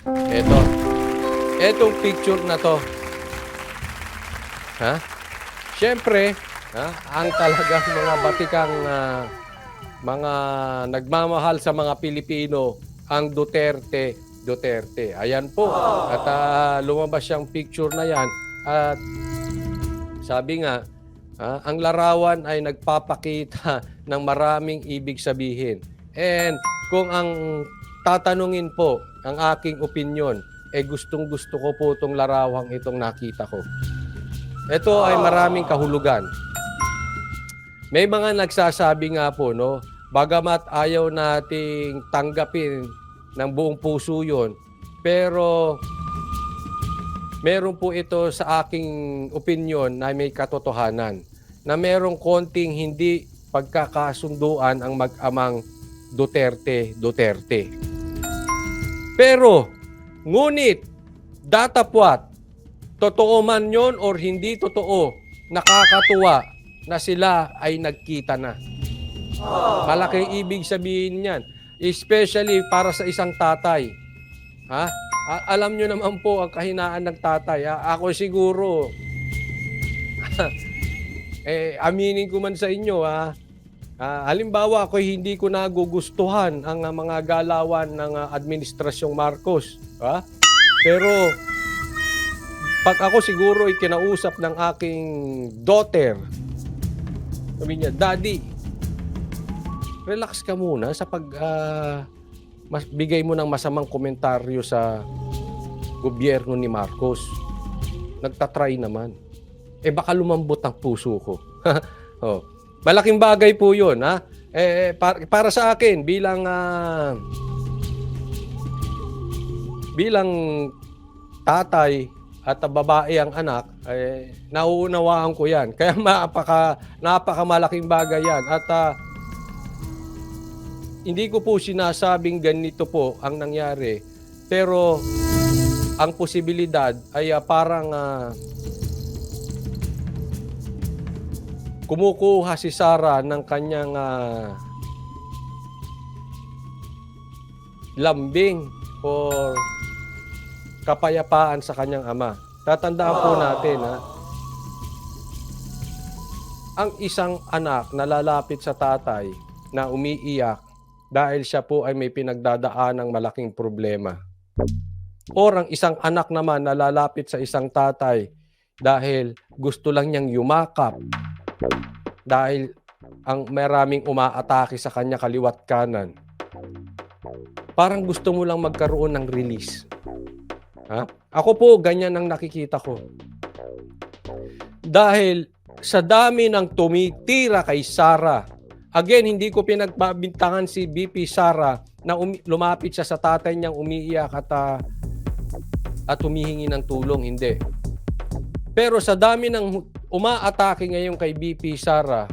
Eto. Etong picture na to. Ha? Siyempre, ang talagang mga batikang mga nagmamahal sa mga Pilipino, ang Duterte. Ayan po. At lumabas yung picture na yan. At sabi nga, ang larawan ay nagpapakita ng maraming ibig sabihin. And kung ang tatanungin po, ang aking opinion, gustong-gusto ko po itong larawang itong nakita ko. Ito ay maraming kahulugan. May mga nagsasabi nga po, no, bagamat ayaw nating tanggapin ng buong puso yun, pero meron po ito sa aking opinion na may katotohanan, na merong konting hindi pagkakasunduan ang mag-amang Duterte. Pero, ngunit, datapwat, totoo man yon or hindi totoo, nakakatuwa na sila ay nagkita na. Malaking ibig sabihin niyan. Especially para sa isang tatay. Alam nyo naman po ang kahinaan ng tatay. Ako siguro, aminin ko man sa inyo, halimbawa ako hindi ko nagugustuhan ang mga galawan ng Administrasyong Marcos. Pero pag ako siguro ay kinausap ng aking daughter, sabi niya, Daddy, relax ka muna sa bigay mo ng masamang komentaryo sa gobyerno ni Marcos. Nagtatry naman. Baka lumambot ang puso ko. Malaking bagay po yun. Para sa akin, bilang tatay at babae ang anak, nauunawaan ko yan. Kaya napakamalaking bagay yan. At hindi ko po sinasabing ganito po ang nangyari. Pero ang posibilidad ay parang kumukuha si Sara ng kanyang lambing or kapayapaan sa kanyang ama. Tatandaan po natin, ang isang anak na lalapit sa tatay na umiiyak dahil siya po ay may pinagdadaan ng malaking problema. Or ang isang anak naman na lalapit sa isang tatay dahil gusto lang niyang yumakap dahil ang maraming umaatake sa kanya kaliwat kanan. Parang gusto mo lang magkaroon ng release. Ako po, ganyan ang nakikita ko. Dahil sa dami ng tumitira kay Sara, again, hindi ko pinagbabintangan si BP Sara na lumapit siya sa tatay niyang umiiyak at humihingi ng tulong. Hindi. Pero sa dami ng umaatake ngayon kay BP Sara,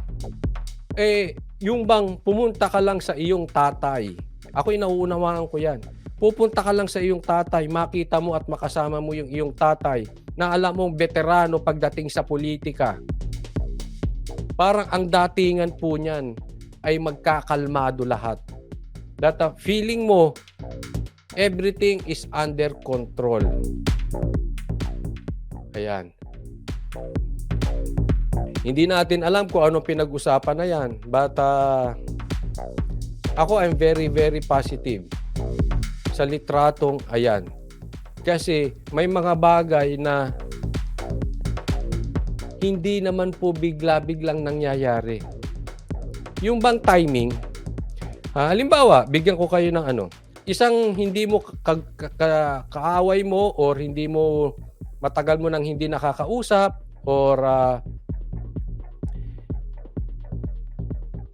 yung bang pumunta ka lang sa iyong tatay. Ako'y nauunawaan ko yan. Pupunta ka lang sa iyong tatay, makita mo at makasama mo yung iyong tatay na alam mong veterano pagdating sa politika. Parang ang datingan po niyan ay magkakalmado lahat. That feeling mo, everything is under control. Ayan. Hindi natin alam kung ano pinag-usapan na yan. But ako, I'm very, very positive sa litratong ayan. Kasi may mga bagay na hindi naman po bigla-biglang nangyayari. Yung bang timing, halimbawa, bigyan ko kayo ng isang hindi mo kaaway mo or hindi mo matagal mo nang hindi nakakausap or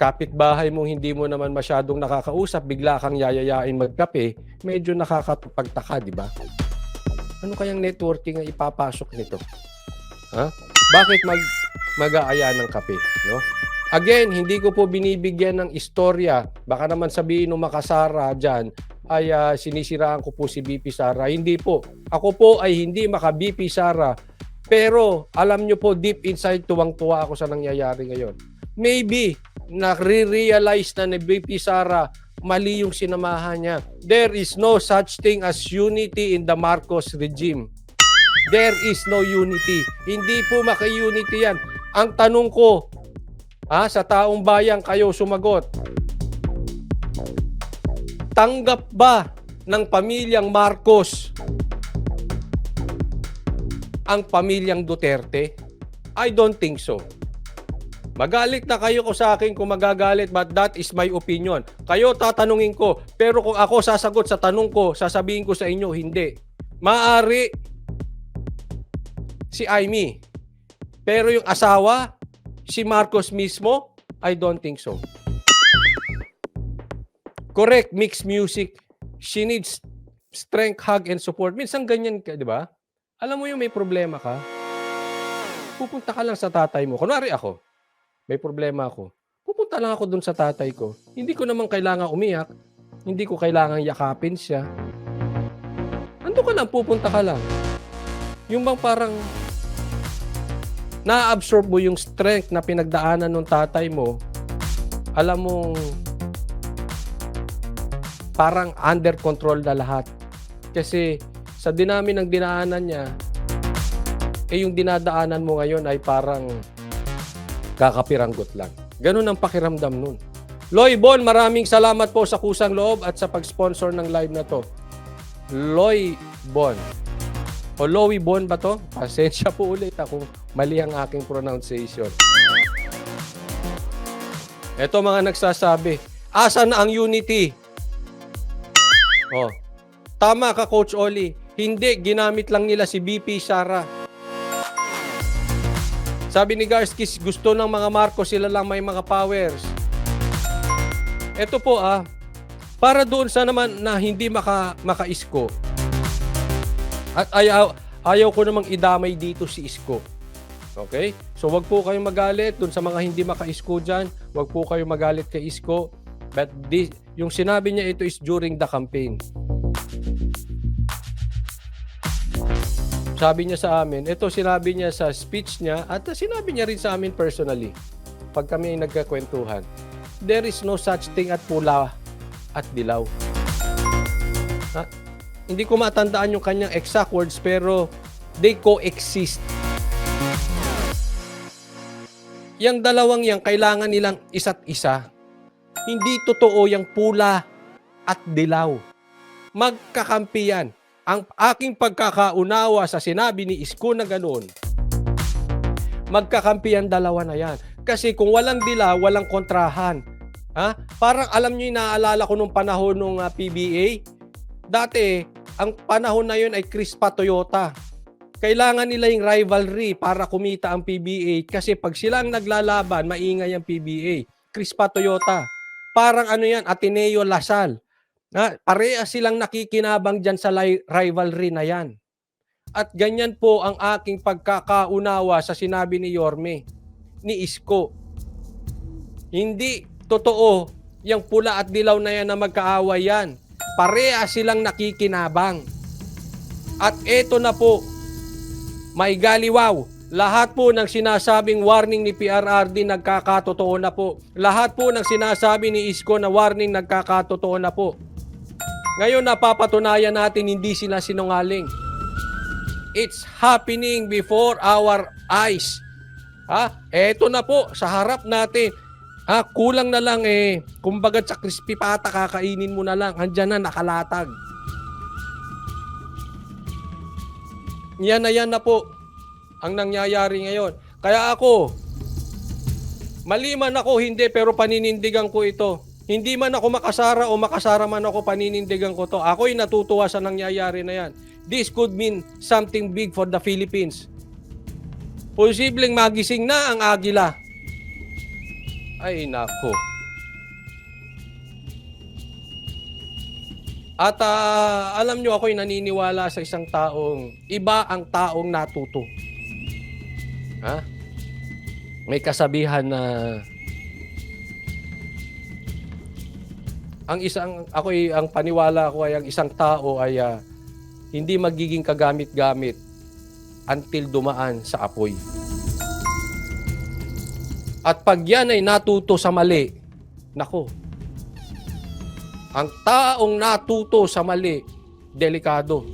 kapitbahay mong hindi mo naman masyadong nakakausap, bigla kang yayayain magkape, medyo nakakapagtaka, di ba? Ano kayang networking ang ipapasok nito? Bakit mag-aaya ng kape, no? Again, hindi ko po binibigyan ng istorya. Baka naman sabihin ng makasara dyan ay sinisiraan ko po si BP Sara. Hindi po. Ako po ay hindi maka-BP Sara. Pero alam nyo po, deep inside, tuwang-tuwa ako sa nangyayari ngayon. Maybe, nare-realize na ni BP Sara mali yung sinamahan niya. There is no such thing as unity in the Marcos regime. There is no unity. Hindi po maki-unity yan. Ang tanong ko, sa taong bayan kayo sumagot, tanggap ba ng pamilyang Marcos ang pamilyang Duterte? I don't think so. Magalit na kayo ko sa akin kung magagalit, but that is my opinion. Kayo tatanungin ko, pero kung ako sasagot sa tanong ko, sasabihin ko sa inyo, hindi. Maaari si Amy. Pero yung asawa, si Marcos mismo, I don't think so. Correct, mixed music. She needs strength, hug, and support. Minsan ganyan ka, di ba? Alam mo yung may problema ka, pupunta ka lang sa tatay mo. Kunwari ako, may problema ako. Pupunta lang ako dun sa tatay ko. Hindi ko naman kailangan umiyak. Hindi ko kailangan yakapin siya. Ando ka lang, pupunta ka lang. Yung bang parang na-absorb mo yung strength na pinagdaanan ng tatay mo, alam mong parang under control na lahat. Kasi sa dinami ng dinaanan niya, yung dinadaanan mo ngayon ay parang kakapiranggot lang. Ganun ang pakiramdam nun. Loy Bon, maraming salamat po sa kusang loob at sa pag-sponsor ng live na to. Loy Bon. O Lowy Bon ba to? Pasensya po ulit kung mali ang aking pronunciation. Ito mga nagsasabi, asa na ang unity? Tama ka, Coach Oli. Hindi, ginamit lang nila si BP Sara. Sabi ni Garskis, gusto ng mga Marcos, sila lang may mga powers. Ito po para doon sa naman na hindi maka-isko. At ayaw ko namang idamay dito si Isko. Okay? So wag po kayong magalit doon sa mga hindi maka-isko dyan. Wag po kayong magalit kay Isko. But yung sinabi niya ito is during the campaign. Sabi niya sa amin, ito sinabi niya sa speech niya at sinabi niya rin sa amin personally pag kami ay nagkakwentuhan. There is no such thing at pula at dilaw. Hindi ko matandaan yung kanyang exact words pero they coexist. Yang dalawang yan, kailangan nilang isa't isa. Hindi totoo yung pula at dilaw. Magkakampi yan. Ang aking pagkakaunawa sa sinabi ni Isko na ganoon, magkakampi ang dalawa na yan. Kasi kung walang dilaw, walang kontrahan. Parang alam nyo yung naaalala ko nung panahon ng PBA. Dati, ang panahon na yun ay Crispa Toyota. Kailangan nila yung rivalry para kumita ang PBA kasi pag silang naglalaban, maingay ang PBA. Crispa Toyota. Parang yan, Ateneo Lasal. Parehas silang nakikinabang dyan sa rivalry na yan. At ganyan po ang aking pagkakaunawa sa sinabi ni Yorme, ni Isko. Hindi totoo yung pula at dilaw na yan na magkaaway yan. Parehas silang nakikinabang. At eto na po, may galiwaw. Lahat po ng sinasabing warning ni PRRD nagkakatotoo na po. Lahat po ng sinasabi ni Isko na warning nagkakatotoo na po. Ngayon napapatunayan natin hindi sila sinungaling. It's happening before our eyes. Eto na po sa harap natin. Kulang na lang kumbaga sa crispy pata kakainin mo na lang. Andiyan na nakalatag. Yan na po ang nangyayari ngayon. Kaya ako, mali man ako, hindi, pero paninindigan ko ito. Hindi man ako makasara o makasara man ako, paninindigan ko to. Ako'y natutuwa sa nangyayari na yan. This could mean something big for the Philippines. Posibleng magising na ang agila. Ay, nako. At alam nyo, ako'y naniniwala sa isang taong, iba ang taong natuto. May kasabihan na ang paniwala ko ay ang isang tao ay hindi magiging kagamit-gamit until dumaan sa apoy. At pag yan ay natuto sa mali, nako, Ang taong natuto sa mali, delikado.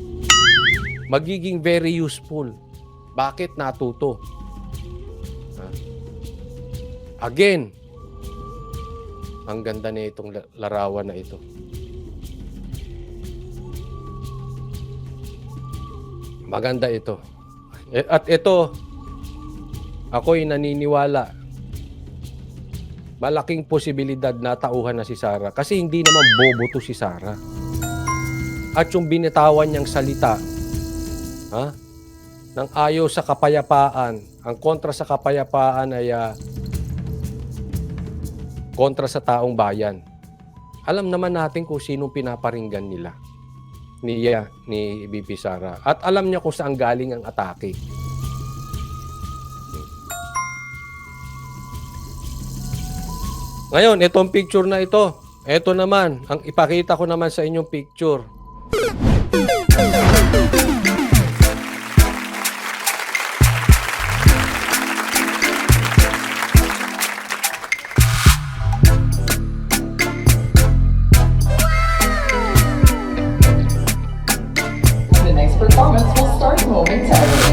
Magiging very useful. Bakit natuto? Again, ang ganda na itong larawan na ito. Maganda ito. At ito, ako'y naniniwala, malaking posibilidad na tauhan na si Sarah. Kasi hindi naman bobo to si Sarah. At yung binitawan niyang salita, nang ayaw sa kapayapaan, ang kontra sa kapayapaan ay kontra sa taong bayan. Alam naman natin kung sinong pinaparinggan nila ni BP Sara. At alam niya kung saan galing ang atake. Ngayon, itong picture na ito. Ito naman, ang ipakita ko naman sa inyong picture. The next performance will start momentarily.